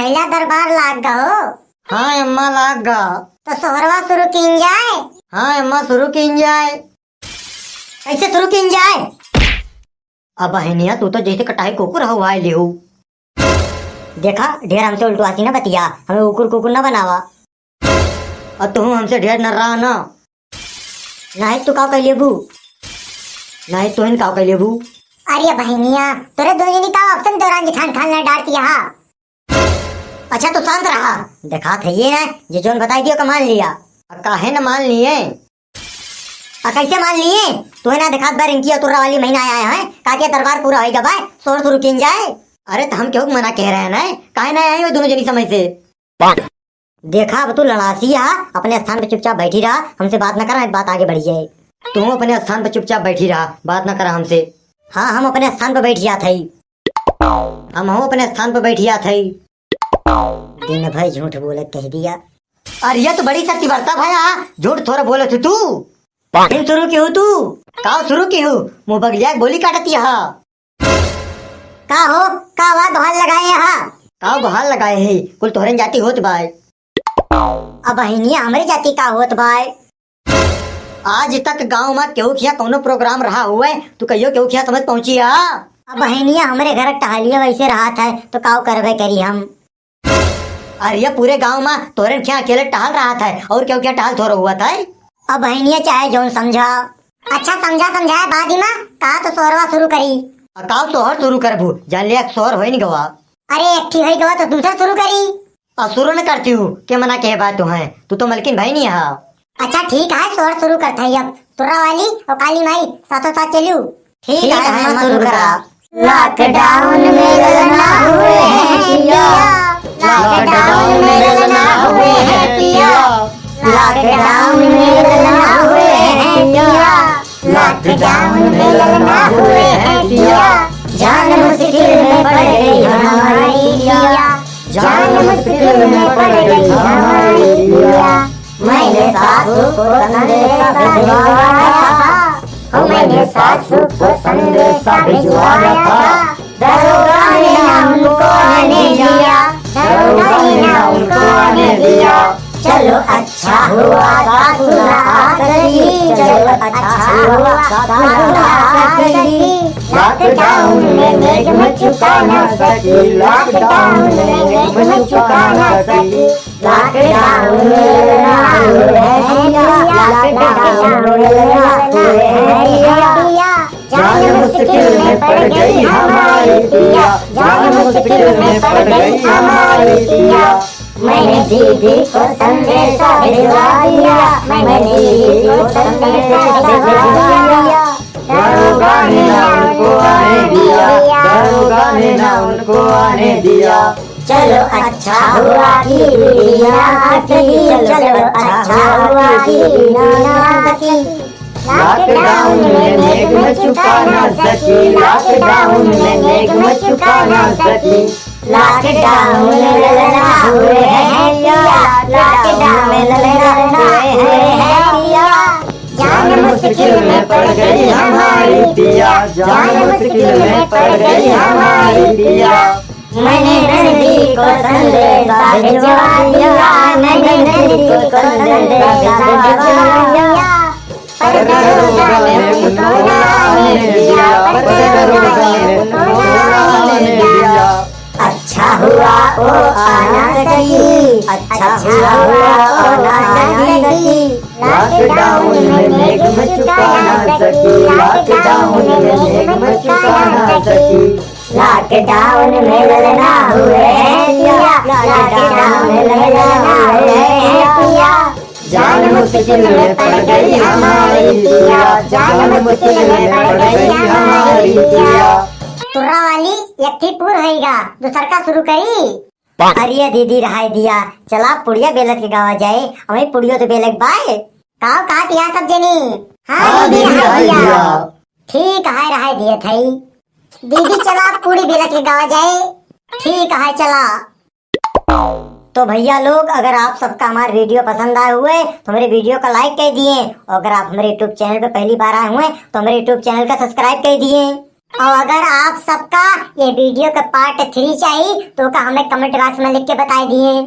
भैया दरबार लाग गो। हाँ अम्मा लाग गा। तो सोहरवा शुरू की जाए। हाँ अम्मा शुरू की जाए। कैसे शुरू की जाए? अब बहनिया तू तो जैसे कटाई कुकुर हुआ है लेहू। देखा ढेर हमसे उल्टवासी न बतिया, हमें उकुर कुकुर न बनावा। और तू हमसे ढेर न रहा ना। नहीं तू का कह लेबू? नहीं तू का कह लेबू। अरे बहनिया तोरे दो जनी का ऑप्शन दौरान जिठान खान ने डांट दिया। अच्छा तो शांत रहा। देखा थे ये ना जे जोन बताई दियो का मान लिया। काहे न मान लिए? कैसे मान लिए? तू ना देखा बार इनकी तुर्रा वाली महीना आया है काके दरबार पूरा होएगा भाई शोर शुरू की जाए। अरे तो हम क्यों मना कह रहे हैं ना, काहे ना आए हो दोनों जनी समय से। देखा अब तू लड़ासी है, अपने स्थान पे चुपचाप बैठी रहा, हमसे बात न करा, बात आगे बढ़ी जाए। तुम अपने स्थान पर चुपचाप बैठी रहा, बात न करा हमसे। हाँ हम अपने स्थान पर बैठिया थी। हम अपने स्थान पर बैठिया थी। दिन भाई झूठ बोले कह दिया। अरे ये तो बड़ी सच्ची बरता भैया, झूठ थोड़ा बोले थे तू। फिर शुरू की हूँ तू? का शुरू की हूँ? मुँह बगलिया बोली काटती है। का हो का आवाज बहाल लगाए हा? का बहाल लगाए है? कुल तोहरे जाती होत भाई। अब बहनिया हमारी जाति का होत भाई। आज तक गांव में केहू खिया कोनो प्रोग्राम रहा हुए तू कहियो केहू खिया समझ पहुंची है। अब बहनिया हमारे घर टहलिया वैसे रहा था तो काव करबे करी हम। अरे ये पूरे गांव में तोरे खिया अकेले टहल रहा था और क्या क्या टहल थोड़ा हुआ था। अब बहनिया चाहे जोन समझा। अच्छा समझा समझाया बाद में कहा तो सोहरवा शुरू करी। काव सोहर शुरू करबू, जान लिया सोहर हो नहीं गवा। अरे एक ठीक है गवा तो दूसरा शुरू करी। और शुरू न करती हूँ क्या मना कहे बात तू है, तू तो मलकिन भाई नहीं है। अच्छा ठीक है सोहर शुरू करता है। अब तुर्रा वाली और काली माई साथों साथ चलू। ठीक है हम शुरू करा। लॉकडाउन में ललना हुए हैं पिया, लॉकडाउन में ललना हुए हैं पिया, लॉकडाउन में ललना हुए हैं पिया, लॉकडाउन में ललना हुए हैं पिया, जान मुश्किल में पड़ गई हमारी पिया, जान मुश्किल में पड़ गई हमारी पिया। मैंने सासू को संदेशा भिजवाया था, मैंने सासू को संदेशा भिजवाया था, दरोगा ने हमको आने दिया, दरोगा ने हमको आने दिया। चलो अच्छा हुआ सासू ना आ सकी, चलो अच्छा हुआ सासू ना आ सकी। लॉकडाउन में मेघ में चुका ना सकी, लॉकडाउन में मेघ में चुका ना सकी, लॉकडाउन में ललना हुए हैं पिया, लॉकडाउन में ललना हुए हैं पिया, जान मुश्किल में पड़ गई हमारी पिया, जान मुश्किल में पड़ गई हमारी पिया। मैंने दीदी को संदेशा भिजवा दिया, मैंने दीदी को संदेशा भिजवा दिया, दरोगा ने ना उनको आने दिया, दरोगा ने ना उनको आने दिया। चलो अच्छा हुआ कि दीदी आ सकी, चलो अच्छा हुआ कि दीदी आ सकी। लॉकडाउन में मेघ में चुका ना सकी, लॉकडाउन में मेघ में चुका ना सकी, लॉकडाउन में ललना हुए हैं पिया, लॉकडाउन में ललना हुए हैं पिया, जान मुश्किल में पड़ गई हमारी पिया, जान मुश्किल में पड़ गई हमारी पिया। मैंने नंदी को संदेशा भिजवा दिया, मैंने नंदी को संदेशा भिजवा दिया, पर दरोगा ने उनको आने दिया, पर दरोगा ने उनको आने दिया। अच्छा हुआ ओ आना सकी, अच्छा हुआ ओ आना सकी, लॉकडाउन में मेघ में चुका ना सकी, लॉकडाउन में मेघ में चुका ना सकी, लॉकडाउन में ललना हुए हैं पिया, लॉकडाउन में ललना हुए हैं पिया, जान मुश्किल में पड़ गई हमारी पिया, जान मुश्किल में पड़ गई हमारी पिया। तुर्रा वाली एक थी पूर होएगा, दूसर का शुरू करी। अरे दीदी रहाय दिया, चला पुड़िया बेलत के गावा जाए, हमें पुड़ियो तो बेलक बाय काव काट या सब जनी। हाँ दीदी रहाय दिया। ठीक है रहाय दिया थई। दीदी चला पूरी बेलत के गावा जाए। ठीक है चला। तो भैया लोग अगर आप सबका हमारे वीडियो पसंद आए हुए तो हमारे वीडियो को लाइक कर दिए, और अगर आप हमारे यूट्यूब चैनल पे पहली बार आए हुए तो हमारे यूट्यूब चैनल का सब्सक्राइब कर दिए। और अगर आप सबका ये वीडियो का पार्ट 3 चाहिए तो का हमें कमेंट बॉक्स में लिख के बता दिए।